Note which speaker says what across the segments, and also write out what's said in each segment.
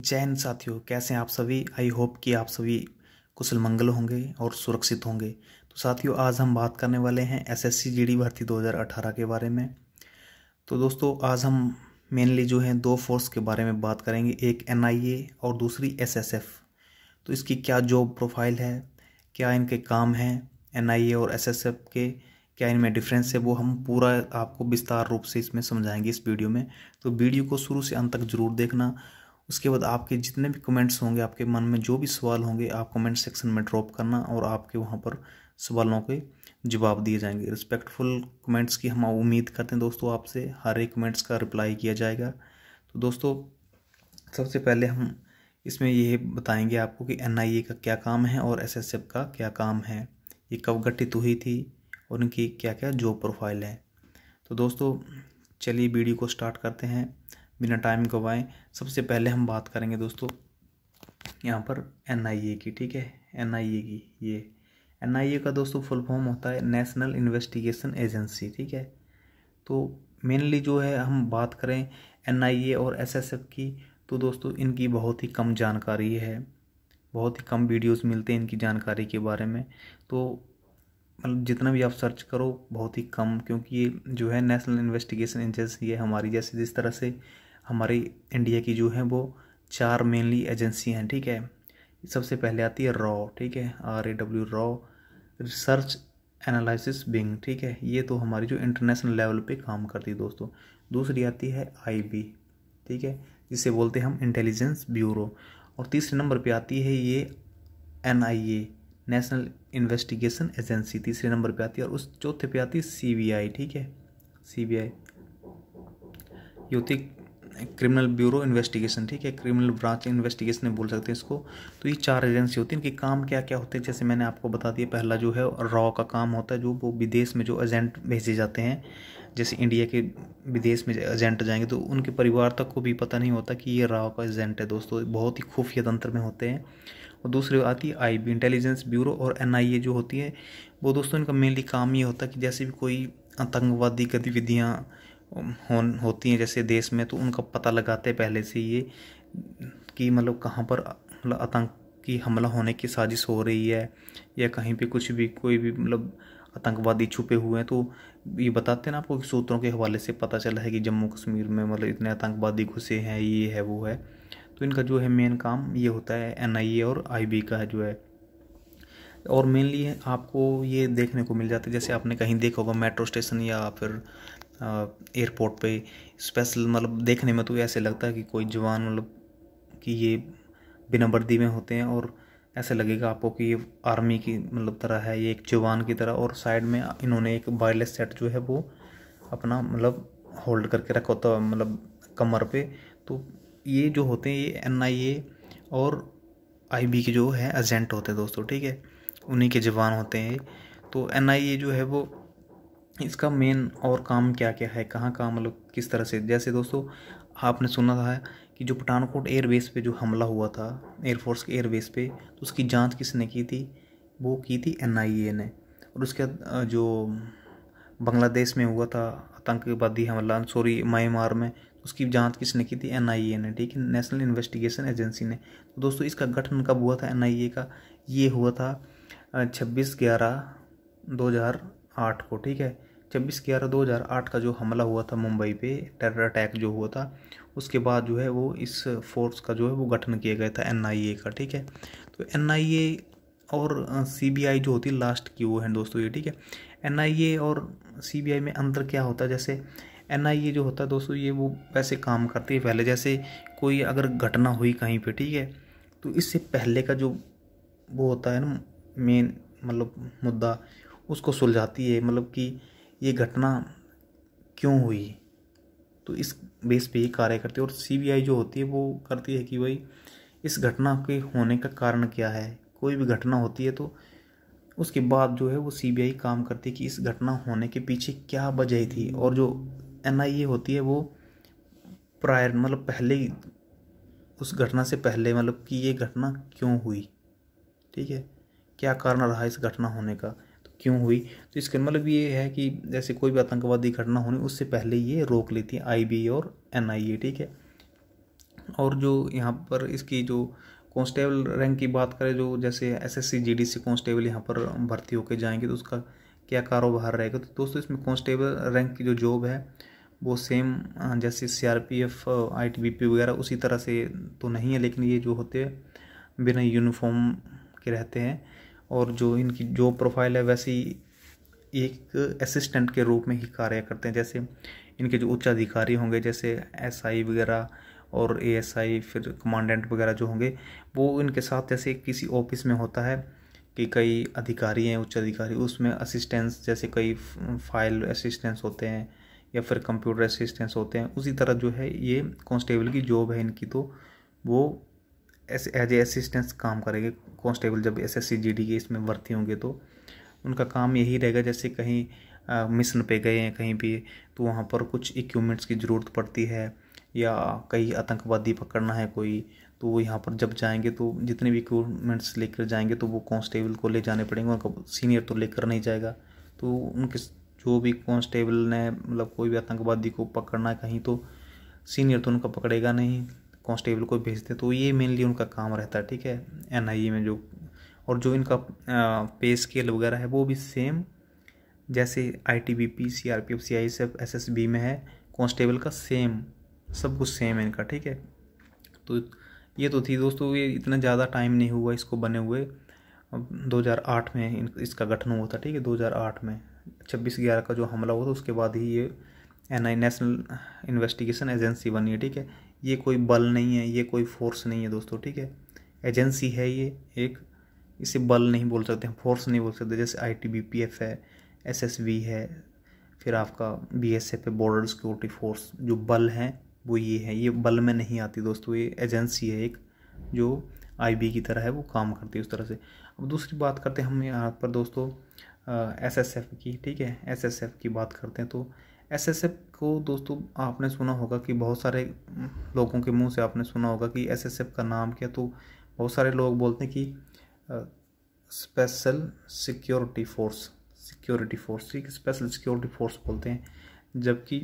Speaker 1: जय हिंद साथियों, कैसे हैं आप सभी। आई होप कि आप सभी कुशल मंगल होंगे और सुरक्षित होंगे। तो साथियों, आज हम बात करने वाले हैं एसएससी जीडी भर्ती 2018 के बारे में। तो दोस्तों, आज हम मेनली जो है दो फोर्स के बारे में बात करेंगे, एक एनआईए और दूसरी एसएसएफ। तो इसकी क्या जॉब प्रोफाइल है, क्या इनके काम हैं, एनआईए और एसएसएफ के क्या इनमें डिफरेंस है, वो हम पूरा आपको विस्तार रूप से इसमें समझाएंगे इस वीडियो में। तो वीडियो को शुरू से अंत तक जरूर देखना। उसके बाद आपके जितने भी कमेंट्स होंगे, आपके मन में जो भी सवाल होंगे, आप कमेंट सेक्शन में ड्रॉप करना और आपके वहाँ पर सवालों के जवाब दिए जाएंगे। रिस्पेक्टफुल कमेंट्स की हम उम्मीद करते हैं दोस्तों, आपसे हर एक कमेंट्स का रिप्लाई किया जाएगा। तो दोस्तों, सबसे पहले हम इसमें ये बताएंगे आपको कि एनआईए का क्या काम है और एसएसएफ का क्या काम है, ये कब गठित हुई थी और इनकी क्या क्या जॉब प्रोफाइल है। तो दोस्तों, चलिए वीडियो को स्टार्ट करते हैं बिना टाइम गवाएं। सबसे पहले हम बात करेंगे दोस्तों यहाँ पर एनआईए की। ठीक है, एनआईए की, ये एनआईए का दोस्तों फुल फॉर्म होता है नेशनल इन्वेस्टिगेशन एजेंसी। ठीक है, तो मेनली जो है हम बात करें एनआईए और एसएसएफ की, तो दोस्तों इनकी बहुत ही कम जानकारी है, बहुत ही कम वीडियोस मिलते हैं इनकी जानकारी के बारे में। तो मतलब जितना भी आप सर्च करो बहुत ही कम, क्योंकि ये जो है नेशनल इन्वेस्टिगेशन एजेंसी है हमारी, जैसे जिस तरह से हमारी इंडिया की जो है वो 4 मेनली एजेंसी हैं। ठीक है, सबसे पहले आती है रॉ। ठीक है, RAW, raw research analysis wing. ठीक है, ये तो हमारी जो इंटरनेशनल लेवल पे काम करती है दोस्तों। दूसरी आती है IB, ठीक है, जिसे बोलते हैं हम इंटेलिजेंस ब्यूरो। और तीसरे नंबर पे आती है ये NIA, नेशनल इन्वेस्टिगेशन एजेंसी, तीसरे नंबर पे आती है। और उस चौथे पे आती है CBI। ठीक है, CBI ये होती है क्रिमिनल ब्यूरो इन्वेस्टिगेशन। ठीक है, क्रिमिनल ब्रांच इन्वेस्टिगेशन बोल सकते हैं इसको। तो ये 4 एजेंसी होती हैं, इनके काम क्या क्या होते हैं जैसे मैंने आपको बता दिया। पहला जो है रॉ का काम होता है, जो वो विदेश में जो एजेंट भेजे जाते हैं, जैसे इंडिया के विदेश में एजेंट जाएंगे तो उनके परिवार तक को भी पता नहीं होता कि ये रॉ का एजेंट है दोस्तों, बहुत ही खुफिया तंत्र में होते हैं। और दूसरी आती है IB, इंटेलिजेंस ब्यूरो। और NIA जो होती है वो दोस्तों इनका मेनली काम ये होता है कि जैसे भी कोई आतंकवादी गतिविधियाँ होती हैं जैसे देश में, तो उनका पता लगाते हैं पहले से ये कि मतलब कहाँ पर मतलब आतंकी हमला होने की साजिश हो रही है, या कहीं पे कुछ भी कोई भी मतलब आतंकवादी छुपे हुए हैं। तो ये बताते हैं ना आपको कि सूत्रों के हवाले से पता चला है कि जम्मू कश्मीर में मतलब इतने आतंकवादी घुसे हैं, ये है वो है। तो इनका जो है मेन काम ये होता है NIA और IB का है जो है। और मेनली आपको ये देखने को मिल जाता है, जैसे आपने कहीं देखा होगा मेट्रो स्टेशन या फिर एयरपोर्ट पे स्पेशल, मतलब देखने में तो ऐसे लगता है कि कोई जवान मतलब कि ये बिना वर्दी में होते हैं, और ऐसे लगेगा आपको कि ये आर्मी की मतलब तरह है, ये एक जवान की तरह। और साइड में इन्होंने एक वायरलेस सेट जो है वो अपना मतलब होल्ड करके रखा होता है मतलब कमर पे। तो ये जो होते हैं ये NIA और IB के जो है एजेंट होते हैं दोस्तों। ठीक है, उन्हीं के जवान होते हैं। तो NIA जो है वो इसका मेन और काम क्या क्या है, कहाँ कहाँ मतलब किस तरह से, जैसे दोस्तों आपने सुना था कि जो पठानकोट एयरबेस पे जो हमला हुआ था एयरफोर्स के एयरबेस पे, तो उसकी जांच किसने की थी, वो की थी NIA ने। और उसके बाद जो बांग्लादेश में हुआ था आतंकवादी हमला, सॉरी म्यांमार में, उसकी जांच किसने की थी, NIA ने। ठीक है, नेशनल इन्वेस्टिगेशन एजेंसी ने। तो दोस्तों इसका गठन कब हुआ था NIA का, ये हुआ था 26/11/2008 को। ठीक है, 26/11/2008 का जो हमला हुआ था मुंबई पे, टेरर अटैक जो हुआ था, उसके बाद जो है वो इस फोर्स का जो है वो गठन किया गया था NIA का। ठीक है, तो NIA और CBI जो होती है लास्ट की वो है दोस्तों ये। ठीक है, NIA और CBI में अंतर क्या होता है, जैसे NIA जो होता है दोस्तों ये वो वैसे काम करती है पहले, जैसे कोई अगर घटना हुई कहीं पे, ठीक है, तो इससे पहले का जो वो होता है ना मेन मतलब मुद्दा, उसको सुलझाती है, मतलब कि ये घटना क्यों हुई, तो इस बेस पे ये कार्य करती है। और CBI जो होती है वो करती है कि भाई इस घटना के होने का कारण क्या है, कोई भी घटना होती है तो उसके बाद जो है वो CBI काम करती है कि इस घटना होने के पीछे क्या वजह थी। और जो NIA होती है वो प्रायर मतलब पहले ही उस घटना से पहले मतलब कि ये घटना क्यों हुई, ठीक है, क्या कारण रहा इस घटना होने का, तो क्यों हुई। तो इसका मतलब ये है कि जैसे कोई भी आतंकवादी घटना होनी उससे पहले ये रोक लेती है IB और NIA। ठीक है, और जो यहाँ पर इसकी जो कांस्टेबल रैंक की बात करें, जो जैसे एसएससी जीडीसी कांस्टेबल यहाँ पर भर्ती होकर जाएंगे तो उसका क्या कारोबार रहेगा। तो दोस्तों इसमें कांस्टेबल रैंक की जो जॉब है वो सेम जैसे सीआरपीएफ आईटीबीपी वगैरह उसी तरह से तो नहीं है, लेकिन ये जो होते हैं बिना यूनिफॉर्म के रहते हैं। और जो इनकी जॉब प्रोफाइल है वैसी एक असिस्टेंट के रूप में ही कार्य करते हैं। जैसे इनके जो उच्च अधिकारी होंगे जैसे एसआई वगैरह और एएसआई, फिर कमांडेंट वगैरह जो होंगे वो इनके साथ जैसे किसी ऑफिस में होता है कि कई अधिकारी हैं उच्च अधिकारी, उसमें असिस्टेंट्स जैसे कई फाइल असिस्टेंट्स होते हैं या फिर कंप्यूटर असिस्टेंट्स होते हैं, उसी तरह जो है ये कांस्टेबल की जॉब है इनकी। तो वो एज ए असिस्टेंट्स काम करेंगे कांस्टेबल जब एसएससी जीडी के इसमें भर्ती होंगे। तो उनका काम यही रहेगा, जैसे कहीं मिशन पे गए हैं कहीं भी तो वहाँ पर कुछ इक्विपमेंट्स की ज़रूरत पड़ती है या कई आतंकवादी पकड़ना है कोई, तो वो यहाँ पर जब जाएंगे तो जितने भी इक्विपमेंट्स लेकर जाएंगे तो वो कांस्टेबल को ले जाने पड़ेंगे, उनका सीनियर तो लेकर नहीं जाएगा। तो उनके जो भी कांस्टेबल ने मतलब कोई भी आतंकवादी को पकड़ना है कहीं तो सीनियर तो उनका पकड़ेगा नहीं, कांस्टेबल को भेजते। तो ये मेनली उनका काम रहता है, ठीक है, एनआईए में जो। और जो इनका पे स्केल वगैरह है वो भी सेम जैसे आईटीबीपी सीआरपीएफ सीआईएसएफ एसएसबी में है कांस्टेबल का, सेम सब कुछ सेम है इनका, ठीक है। तो ये तो थी दोस्तों, ये इतना ज़्यादा टाइम नहीं हुआ इसको बने हुए, 2008 में इसका गठन हुआ था, ठीक है। 2008 में 26/11 का जो हमला हुआ था उसके बाद ही ये एनआई नेशनल इन्वेस्टिगेशन एजेंसी बनी है, ठीक है। ये कोई बल नहीं है, ये कोई फोर्स नहीं है दोस्तों, ठीक है, एजेंसी है ये एक। इसे बल नहीं बोल सकते, फोर्स नहीं बोल सकते। जैसे आईटीबीपीएफ है, एसएसबी है, फिर आपका बीएसएफ है, बॉर्डर सिक्योरिटी फोर्स, जो बल हैं वो ये है, ये बल में नहीं आती दोस्तों, ये एजेंसी है एक जो आईबी की तरह है, वो काम करती है उस तरह से। अब दूसरी बात करते हैं हम यहाँ पर दोस्तों एसएसएफ की, ठीक है, एसएसएफ की बात करते हैं। तो एसएसएफ को दोस्तों आपने सुना होगा कि बहुत सारे लोगों के मुंह से आपने सुना होगा कि एसएसएफ का नाम क्या। तो बहुत सारे लोग बोलते हैं कि स्पेशल सिक्योरिटी फोर्स, ठीक, स्पेशल सिक्योरिटी फोर्स बोलते हैं, जबकि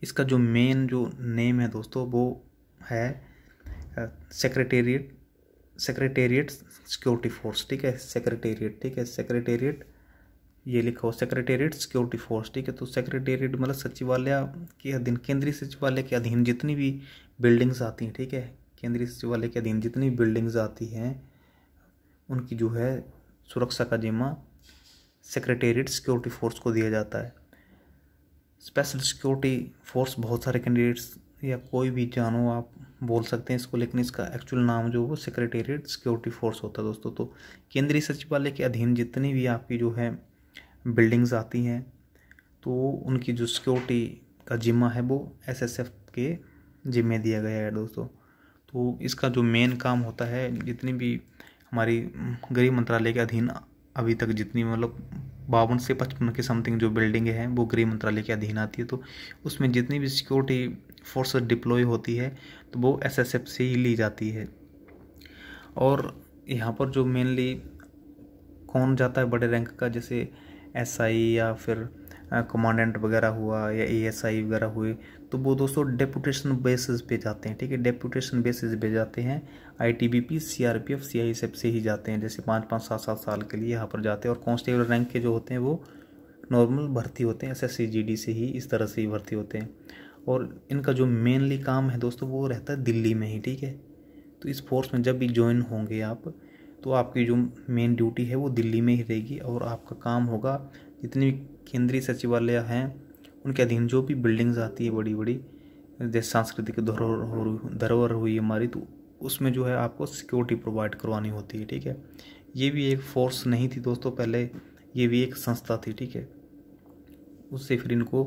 Speaker 1: इसका जो मेन जो नेम है दोस्तों वो है सेक्रेटेरिएट सिक्योरिटी फोर्स, ठीक है, सेक्रेटेरिएट, ठीक है, सेक्रेटेरिएट ये लिखा हो, सेक्रेटेरिएट सिक्योरिटी फोर्स, ठीक है। तो सेक्रेटेरिएट मतलब सचिवालय के अधीन, केंद्रीय सचिवालय के अधीन जितनी भी बिल्डिंग्स आती हैं, ठीक है, केंद्रीय सचिवालय के अधीन जितनी भी बिल्डिंग्स आती हैं उनकी जो है सुरक्षा का जिम्मा सेक्रेटेरिएट सिक्योरिटी फोर्स को दिया जाता है। स्पेशल सिक्योरिटी फोर्स बहुत सारे कैंडिडेट्स या कोई भी जानो आप बोल सकते हैं इसको, लेकिन इसका एक्चुअल नाम जो वो सेक्रेटेरिएट सिक्योरिटी फोर्स होता है दोस्तों। तो केंद्रीय सचिवालय के अधीन जितनी भी आपकी जो है बिल्डिंग्स आती हैं तो उनकी जो सिक्योरिटी का जिम्मा है वो एसएसएफ के जिम्मे दिया गया है दोस्तों। तो इसका जो मेन काम होता है, जितनी भी हमारी गृह मंत्रालय के अधीन अभी तक जितनी मतलब 52 से 55 के समथिंग जो बिल्डिंगें हैं वो गृह मंत्रालय के अधीन आती है, तो उसमें जितनी भी सिक्योरिटी फोर्स डिप्लॉय होती है तो वो एसएसएफ से ही ली जाती है। और यहाँ पर जो मेनली कौन जाता है बड़े रैंक का, जैसे एसआई या फिर कमांडेंट वगैरह हुआ या एएसआई वगैरह हुए, तो वो दोस्तों डेपुटेशन बेसिस पे जाते हैं, ठीक है, डेपुटेशन बेसिस पे जाते हैं। आईटीबीपी सीआरपीएफ सीआईएसएफ से ही जाते हैं, जैसे 5-5 7-7 साल के लिए यहाँ पर जाते हैं। और कांस्टेबल रैंक के जो होते हैं वो नॉर्मल भर्ती होते हैं, एसएससी जीडी से ही इस तरह से ही भर्ती होते हैं। और इनका जो मेनली काम है दोस्तों वो रहता है दिल्ली में ही, ठीक है। तो इस फोर्स में जब भी ज्वाइन होंगे आप तो आपकी जो मेन ड्यूटी है वो दिल्ली में ही रहेगी और आपका काम होगा जितनी भी केंद्रीय सचिवालय हैं उनके अधीन जो भी बिल्डिंग्स आती है बड़ी बड़ी, जैसे सांस्कृतिक धरोहर हुई हमारी, तो उसमें जो है आपको सिक्योरिटी प्रोवाइड करवानी होती है, ठीक है। ये भी एक फोर्स नहीं थी दोस्तों पहले, ये भी एक संस्था थी, ठीक है। उससे फिर इनको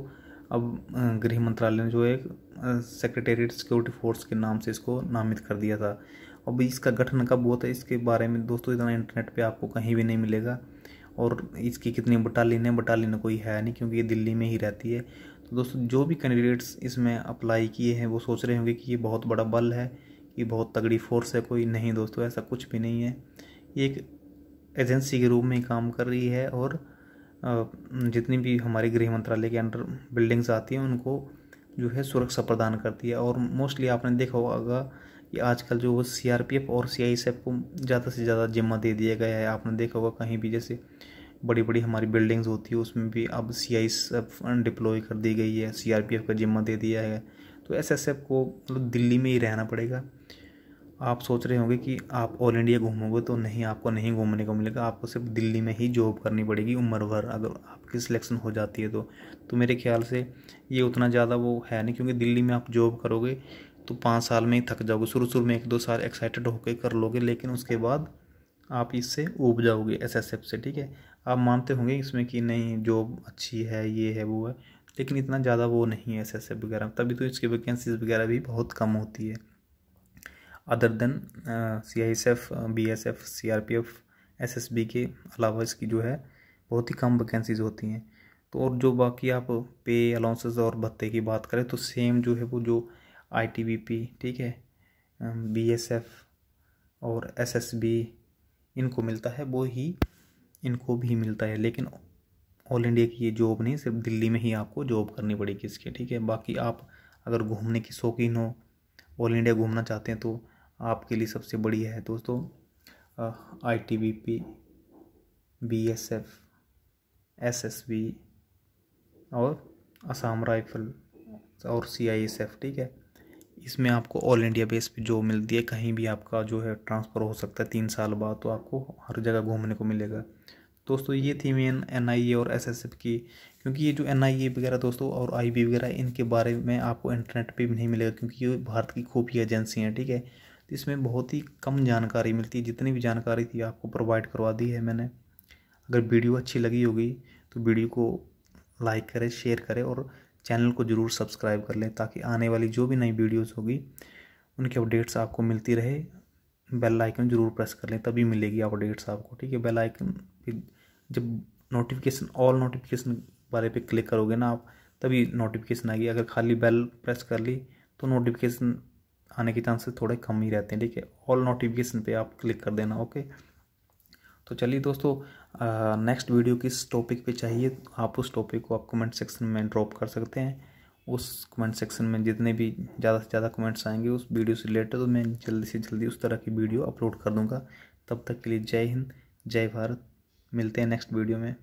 Speaker 1: अब गृह मंत्रालय ने जो है सेक्रेटेरिएट सिक्योरिटी फोर्स के नाम से इसको नामित कर दिया था। अब इसका गठन कब हुआ था इसके बारे में दोस्तों इतना इंटरनेट पे आपको कहीं भी नहीं मिलेगा। और इसकी कितनी बटालियन कोई है नहीं, क्योंकि ये दिल्ली में ही रहती है। तो दोस्तों जो भी कैंडिडेट्स इसमें अप्लाई किए हैं वो सोच रहे होंगे कि ये बहुत बड़ा बल है, ये बहुत तगड़ी फोर्स है, कोई नहीं दोस्तों, ऐसा कुछ भी नहीं है। ये एक एजेंसी के रूप में ही काम कर रही है और जितनी भी हमारे गृह मंत्रालय के अंडर बिल्डिंग्स आती हैं उनको जो है सुरक्षा प्रदान करती है। और मोस्टली आपने देखा होगा कि आजकल जो CRPF और CISF को ज़्यादा से ज़्यादा जिम्मा दे दिया गया है। आपने देखा होगा कहीं भी जैसे बड़ी बड़ी हमारी बिल्डिंग्स होती है उसमें भी अब CISF डिप्लॉय कर दी गई है, CRPF का जिम्मा दे दिया है। तो SSF को मतलब दिल्ली में ही रहना पड़ेगा। आप सोच रहे होंगे कि आप ऑल इंडिया घूमोगे तो नहीं, आपको नहीं घूमने को मिलेगा, आपको सिर्फ दिल्ली में ही जॉब करनी पड़ेगी उम्र भर, अगर आपकी सिलेक्शन हो जाती है तो मेरे ख्याल से ये उतना ज़्यादा वो है नहीं, क्योंकि दिल्ली में आप जॉब करोगे तो 5 साल में ही थक जाओगे। शुरू में 1-2 साल एक्साइटेड होकर कर लोगे, लेकिन उसके बाद आप इससे ऊब जाओगे SSF से, ठीक है। आप मानते होंगे इसमें कि नहीं जॉब अच्छी है, ये है वो है, लेकिन इतना ज़्यादा वो नहीं है SSF वगैरह, तभी तो इसकी वैकेंसीज वगैरह भी बहुत कम होती है। Other than CISF, BSF, CRPF, SSB के अलावा इसकी जो है बहुत ही कम वैकेंसीज होती हैं। तो और जो बाकी आप पे अलाउंसेस और भत्ते की बात करें तो सेम जो है वो जो ITBP, ठीक है, BSF और SSB इनको मिलता है वो ही इनको भी मिलता है। लेकिन ऑल इंडिया की ये जॉब नहीं, सिर्फ दिल्ली में ही आपको जॉब करनी पड़ेगी इसके, ठीक है। बाकी आप अगर घूमने की शौकीन हो, ऑल इंडिया घूमना चाहते हैं, तो आपके लिए सबसे बढ़िया है दोस्तों ITBP, BSF, SSB और असम राइफल और CISF, ठीक है। इसमें आपको ऑल इंडिया बेस पे जॉब मिलती है, कहीं भी आपका जो है ट्रांसफ़र हो सकता है 3 साल बाद, तो आपको हर जगह घूमने को मिलेगा। दोस्तों ये थी मेन NIA और SSF की, क्योंकि ये जो NIA वगैरह दोस्तों और IB वगैरह इनके बारे में आपको इंटरनेट पे भी नहीं मिलेगा, क्योंकि ये भारत की खुफिया एजेंसी हैं, ठीक है। तो इसमें बहुत ही कम जानकारी मिलती है, जितनी भी जानकारी थी आपको प्रोवाइड करवा दी है मैंने। अगर वीडियो अच्छी लगी होगी तो वीडियो को लाइक करें, शेयर करें और चैनल को ज़रूर सब्सक्राइब कर लें, ताकि आने वाली जो भी नई वीडियोस होगी उनकी अपडेट्स आपको मिलती रहे। बेल आइकन ज़रूर प्रेस कर लें, तभी मिलेगी अपडेट्स आपको, ठीक है। बेल आइकन पे जब नोटिफिकेशन, ऑल नोटिफिकेशन वाले पे क्लिक करोगे ना आप, तभी नोटिफिकेशन आएगी। अगर खाली बेल प्रेस कर ली तो नोटिफिकेशन आने के चांसेस थोड़े कम ही रहते हैं, ठीक है। ऑल नोटिफिकेशन पे आप क्लिक कर देना, ओके। तो चलिए दोस्तों, नेक्स्ट वीडियो किस टॉपिक पे चाहिए, आप उस टॉपिक को आप कमेंट सेक्शन में ड्रॉप कर सकते हैं। उस कमेंट सेक्शन में जितने भी ज़्यादा से ज़्यादा कमेंट्स आएंगे उस वीडियो से रिलेटेड, तो मैं जल्दी से जल्दी उस तरह की वीडियो अपलोड कर दूंगा। तब तक के लिए जय हिंद, जय भारत। मिलते हैं नेक्स्ट वीडियो में।